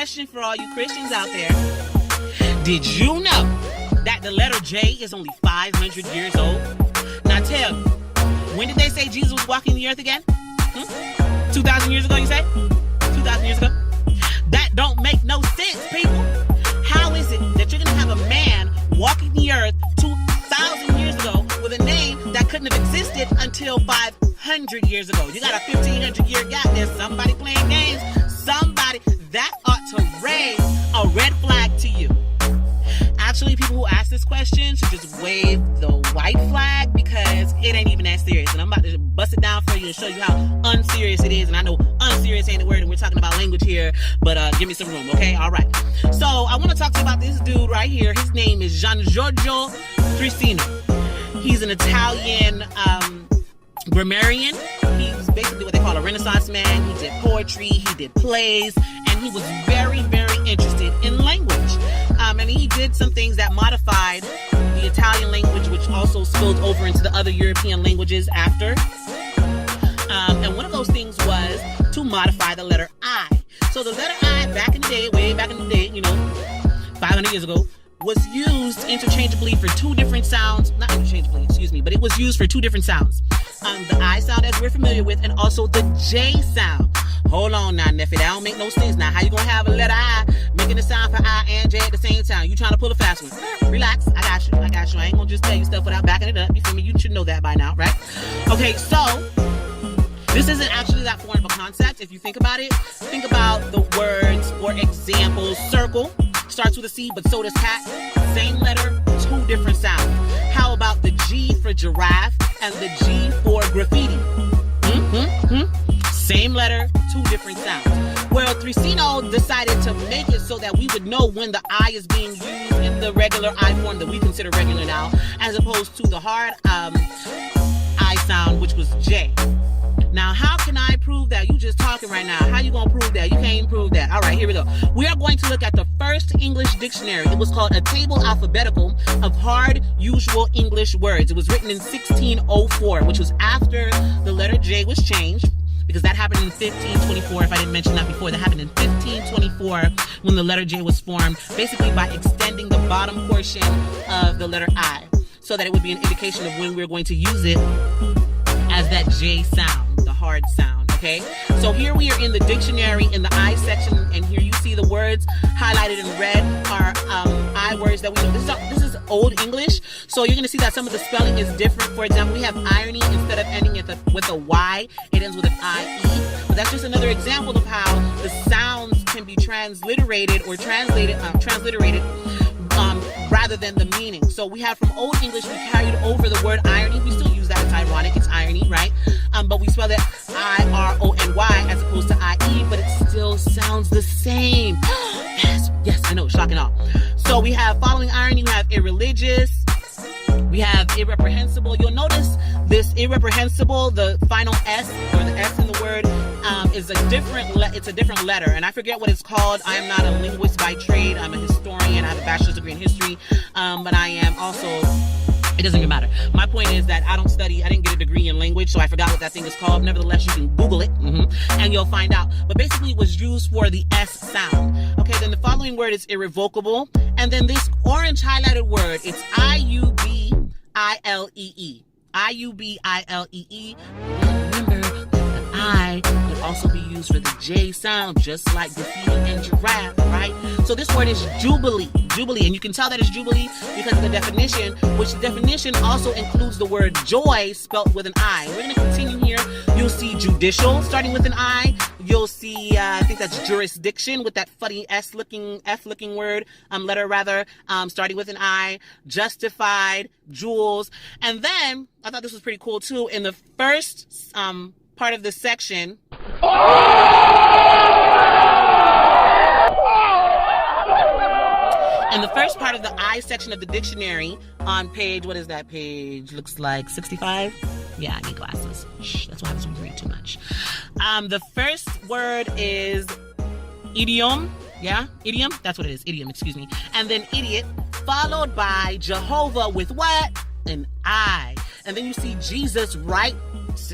question for all you Christians out there. Did you know that the letter J is only 500 years old? Now tell me, when did they say Jesus was walking the earth again? 2,000 years ago, you say? 2,000 years ago? That don't make no sense, people. How is it that you're going to have a man walking the earth 2,000 years ago with a name that couldn't have existed until 500 years ago? You got a 1,500-year gap. There's somebody playing games. Somebody. That ought to raise a red flag to you. Actually, people who ask this question should just wave the white flag because it ain't even that serious. And I'm about to bust it down for you and show you how unserious it is. And I know unserious ain't the word, and we're talking about language here, but give me some room, okay? All right. So I want to talk to you about this dude right here. His name is Gian Giorgio Trissino. He's an Italian grammarian. He's basically what they call a Renaissance man. He did poetry, he did plays, and he was very, very interested in language. And he did some things that modified the Italian language, which also spilled over into the other European languages after. And one of those things was to modify the letter I. So the letter I, back in the day, way back in the day, 500 years ago, was used interchangeably for two different sounds. Not interchangeably, excuse me, but it was used for two different sounds. The I sound, as we're familiar with, and also the J sound. Hold on now, Neffy, that don't make no sense. Now, how you gonna have a letter I making a sound for I and J at the same time? You trying to pull a fast one. Relax, I got you. I ain't gonna just tell you stuff without backing it up. You feel me? You should know that by now, right? Okay, so this isn't actually that foreign of a concept. If you think about it, think about the words, for example, circle starts with a C, but so does cat. Same letter, two different sounds. How about the G for giraffe and the G for graffiti? Same letter, two different sounds. Well, Trissino decided to make it so that we would know when the I is being used in the regular I form that we consider regular now, as opposed to the hard I sound, which was J. Now, how can I prove that? You just talking right now. How you gonna prove that? You can't even prove that. All right, here we go. We are going to look at the first English dictionary. It was called A Table Alphabetical of Hard Usual English Words. It was written in 1604, which was after the letter J was changed, because that happened in 1524. If I didn't mention that before, that happened in 1524 when the letter J was formed, basically by extending the bottom portion of the letter I, so that it would be an indication of when we're going to use it as that J sound, the hard sound, okay? So here we are in the dictionary in the I section, and here you see the words highlighted in red are I words that we know. This is Old English, so you're going to see that some of the spelling is different. For example, we have irony. Instead of ending with a Y, it ends with an IE. But that's just another example of how the sounds can be transliterated or translated rather than the meaning. So we have from Old English, we carried over the word irony. We still use that. It's ironic. It's irony, right? But we spell it I-R-O-N-Y as opposed to I-E, but it still sounds the same. Yes, I know, shock and awe. So we have following irony, we have irreligious, we have irreprehensible. You'll notice this irreprehensible, the final S or the S in the word is a different letter, and I forget what it's called. I am not a linguist by trade. I'm a historian. I have a bachelor's degree in history, but I am also, it doesn't even matter. My point is that I didn't get a degree in language, so I forgot what that thing is called. Nevertheless, you can Google it, and you'll find out. But basically, it was used for the S sound. Okay, then the following word is irrevocable, and then this orange highlighted word, it's I-U-B-I-L-E-E. I-U-B-I-L-E-E. Remember, the I could also be used for the J sound, just like graffiti and giraffe, right? So this word is jubilee, and you can tell that it's jubilee because of the definition, which the definition also includes the word joy spelt with an I. We're going to continue here. You'll see judicial starting with an I. You'll see, I think that's jurisdiction with that funny F-looking word, letter rather, starting with an I. Justified, jewels, and then I thought this was pretty cool too. In the first part of this section. In the first part of the I section of the dictionary on page, what is that page? Looks like 65. Yeah, I need glasses. Shh, that's why I was reading too much. The first word is idiom. Yeah, idiom. That's what it is. Idiom, excuse me. And then idiot, followed by Jehovah with what? An I. And then you see Jesus right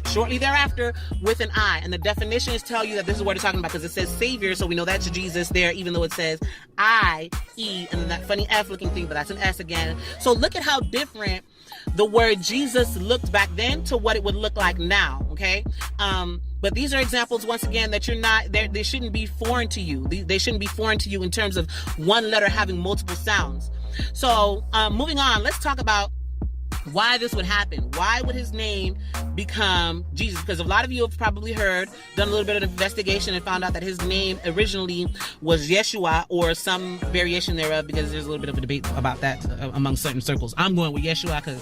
shortly thereafter with an I. And the definitions tell you that this is what it's talking about, because it says Savior, so we know that's Jesus there, even though it says I-E, and then that funny F looking thing, but that's an S again. So look at how different the word Jesus looked back then to what it would look like now, okay? But these are examples, once again, that you're not, they shouldn't be foreign to you. They shouldn't be foreign to you in terms of one letter having multiple sounds. So moving on, let's talk about why this would happen. Why would his name become Jesus? Because a lot of you have probably heard, done a little bit of investigation and found out that his name originally was Yeshua, or some variation thereof, because there's a little bit of a debate about that among certain circles. I'm going with Yeshua because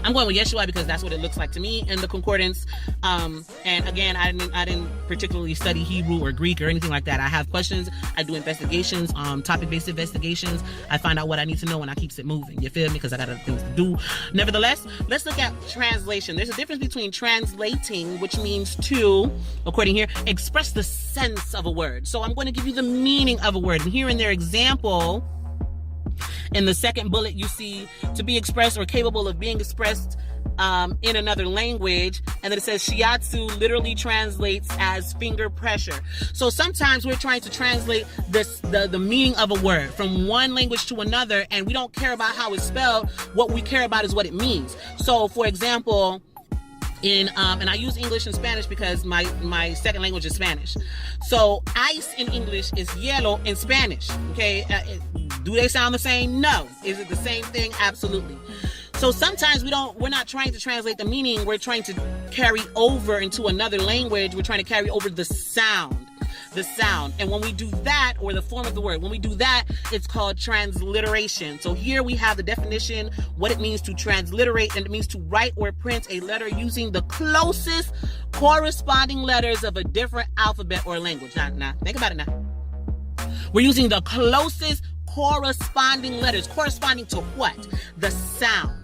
I'm going with Yeshua because that's what it looks like to me in the concordance. And again, I didn't particularly study Hebrew or Greek or anything like that. I have questions. I do investigations, topic-based investigations. I find out what I need to know, and I keeps it moving. You feel me? Because I got other things to do. Nevertheless, let's look at translation. There's a difference between translating, which means to, according here, express the sense of a word. So I'm going to give you the meaning of a word. And here in their example, in the second bullet, you see to be expressed or capable of being expressed in another language. And then it says shiatsu literally translates as finger pressure. So sometimes we're trying to translate the meaning of a word from one language to another, and we don't care about how it's spelled. What we care about is what it means. So for example, and I use English and Spanish because my second language is Spanish. So ice in English is hielo in Spanish. Okay, do they sound the same? No. Is it the same thing? Absolutely. So sometimes we're not trying to translate the meaning. We're trying to carry over into another language. We're trying to carry over the sound. And when we do that, or the form of the word, when we do that, it's called transliteration. So here we have the definition, what it means to transliterate, and it means to write or print a letter using the closest corresponding letters of a different alphabet or language. Now, think about it now. We're using the closest corresponding letters. Corresponding to what? The sound.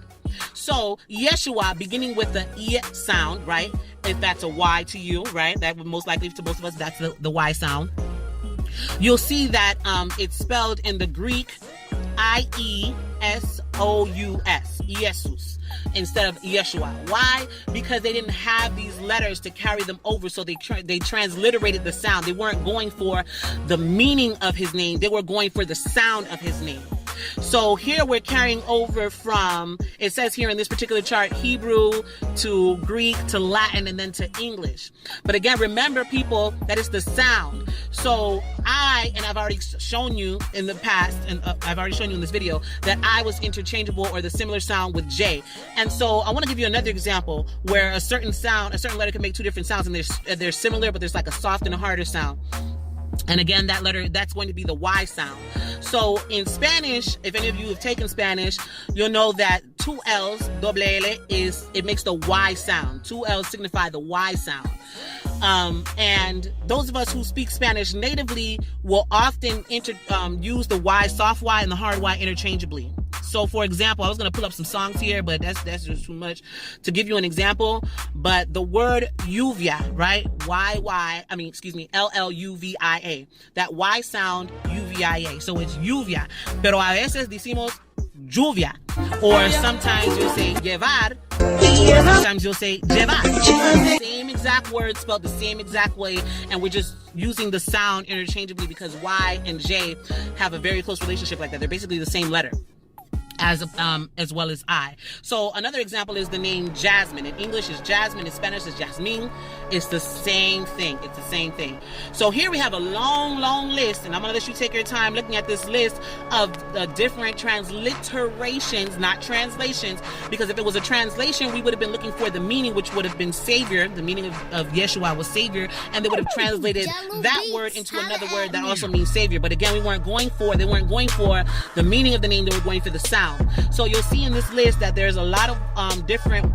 So Yeshua, beginning with the E sound, right? If that's a Y to you, right? That would most likely to most of us, that's the Y sound. You'll see that it's spelled in the Greek I-E-S-O-U-S, Iesus, instead of Yeshua. Why? Because they didn't have these letters to carry them over, so they transliterated the sound. They weren't going for the meaning of his name. They were going for the sound of his name. So here we're carrying over from, it says here in this particular chart, Hebrew to Greek to Latin and then to English. But again, remember people, that is the sound. So I've already shown you in the past, and I've already shown you in this video, that I was interchangeable or the similar sound with J. And so I want to give you another example where a certain letter can make two different sounds, and they're similar, but there's like a soft and a harder sound. And again, that letter, that's going to be the Y sound. So in Spanish, if any of you have taken Spanish, you'll know that two L's, doble L, it makes the Y sound. Two L's signify the Y sound. And those of us who speak Spanish natively will often use the Y, soft Y, and the hard Y interchangeably. So for example, I was going to pull up some songs here, but that's just too much to give you an example. But the word lluvia, right? L-L-U-V-I-A. That Y sound, U-V-I-A. So it's lluvia. Pero a veces decimos lluvia. Or sometimes you'll say llevar. Sometimes you'll say llevar. Same exact word spelled the same exact way, and we're just using the sound interchangeably because Y and J have a very close relationship like that. They're basically the same letter. As well as I. So another example is the name Jasmine. In English is Jasmine, in Spanish is Jasmine. It's the same thing. It's the same thing. So here we have a long, long list, and I'm going to let you take your time looking at this list of the different transliterations, not translations, because if it was a translation, we would have been looking for the meaning, which would have been Savior. The meaning of Yeshua was Savior, and they would have translated that word into another word that also means Savior. But again, they weren't going for the meaning of the name, they were going for the sound. So you'll see in this list that there's a lot of different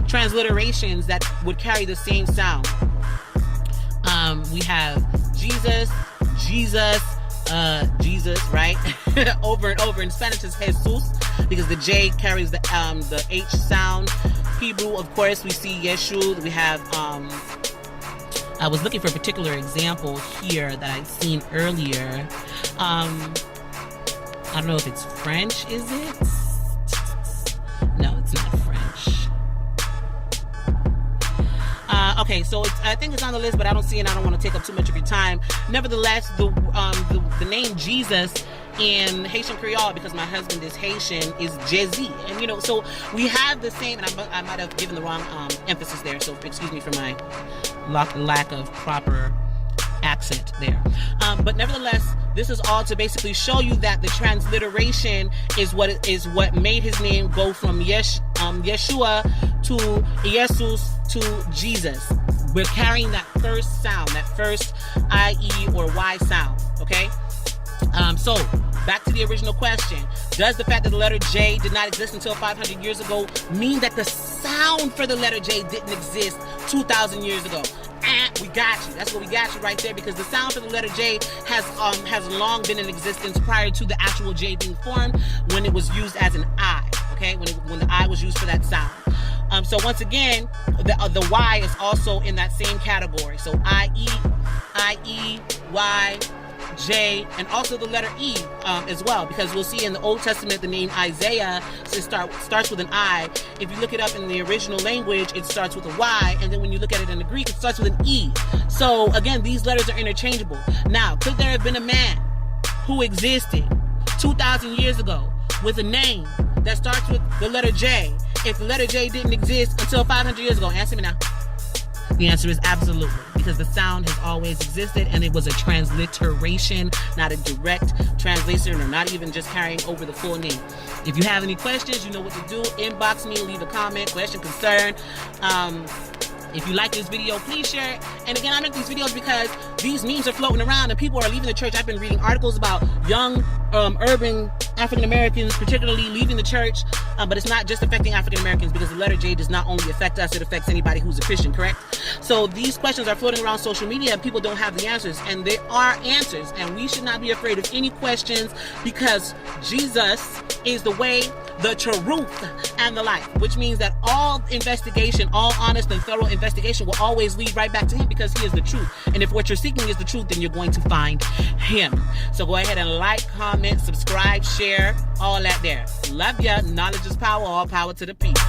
transliterations that would carry the same sound. We have Jesus, right? Over and over. In Spanish is Jesus, because the J carries the H sound. Hebrew, of course, we see Yeshu. We have I was looking for a particular example here that I'd seen earlier. I don't know if it's French, is it? No, it's not French. Okay, so I think it's on the list, but I don't see it. I don't want to take up too much of your time. Nevertheless, the name Jesus in Haitian Creole, because my husband is Haitian, is Jezi. And so we have the same, and I might have given the wrong emphasis there, so excuse me for my lack of proper accent there. But nevertheless, this is all to basically show you that the transliteration is what made his name go from Yeshua to Jesus to Jesus. We're carrying that first sound, that first I-E or Y sound, okay? So back to the original question. Does the fact that the letter J did not exist until 500 years ago mean that the sound for the letter J didn't exist 2,000 years ago? We got you. That's what we got you right there, because the sound for the letter J has long been in existence prior to the actual J being formed, when it was used as an I. Okay, when the I was used for that sound. So once again, the Y is also in that same category. So I-E, Y, J, and also the letter E as well, because we'll see in the Old Testament the name Isaiah starts with an I. If you look it up in the original language, it starts with a Y, and then when you look at it in the Greek, it starts with an E. So again, these letters are interchangeable. Now, could there have been a man who existed 2,000 years ago with a name that starts with the letter J if the letter J didn't exist until 500 years ago? Answer me now. The answer is absolutely, because the sound has always existed, and it was a transliteration, not a direct translation, or not even just carrying over the full name. If you have any questions, you know what to do. Inbox me, leave a comment, question, concern. If you like this video, please share it. And again, I make these videos because these memes are floating around and people are leaving the church. I've been reading articles about young urban African Americans particularly leaving the church, but it's not just affecting African Americans, because the letter J does not only affect us, it affects anybody who's a Christian, correct? So these questions are floating around social media and people don't have the answers, and there are answers, and we should not be afraid of any questions, because Jesus is the way, the truth, and the life, which means that all investigation, all honest and thorough investigation will always lead right back to him, because he is the truth. And if what you're seeking is the truth, then you're going to find him. So go ahead and like, comment, subscribe, share, all that there. Love ya. Knowledge is power. All power to the people.